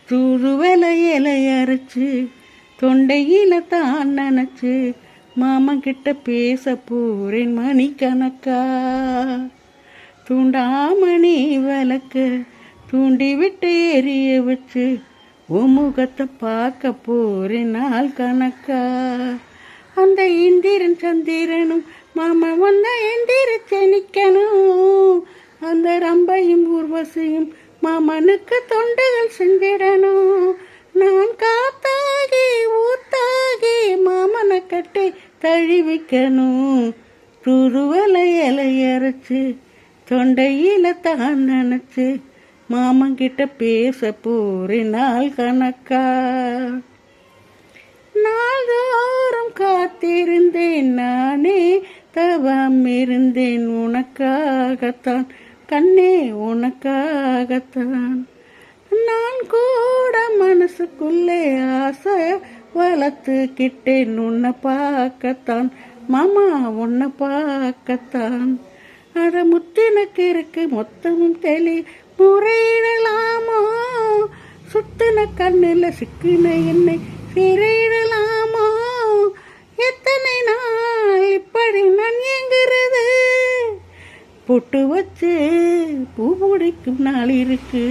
தூதுவளை இலையரைச்சு தொண்டையில தான் நினைச்சு மாமன் கிட்ட பேச போறேன் மணிக்கணக்கா. தூண்டாமணி விளக்கு தூண்டி விட்டு எரிய வச்சு முகத்தை பார்க்க போறேன் நாள் கணக்கா. அந்த இந்திரன் சந்திரனும் மாமா வந்த எந்திரிச்சு நிக்கணும். அந்த ரம்பையும் ஊர்வசியும் மாமனுக்கு தொண்டுகள் செஞ்சிடணும். நான் காத்தாகி ஊத்தாகி மாமனை கட்டி தழுவிக்கணும். துருவலை இலையரைச்சு தொண்டையில தான் நினைச்சு மாமன் கிட்ட பேச போறேன் நாள் கணக்கா. நாள்தோறும் காத்திருந்தேன் நானே தவம் இருந்தேன் உனக்காகத்தான் கண்ணே உனக்காகத்தான். நான் கூட மனசுக்குள்ளே ஆசை வளர்த்துக்கிட்டேன் உன்னை பார்க்கத்தான் மாமா உன்னை பார்க்கத்தான். அட முத்தினக்கு இருக்கு மொத்தமும் தெளி முறையிடலாமோ. சுத்தின கண்ணில் சிக்கின என்னை சிறையிடலாமோ. எத்தனை நாள் இப்படி நான் எங்கிறது. பொட்டு வச்சு பூ பிடிக்கும் நாள் இருக்கு.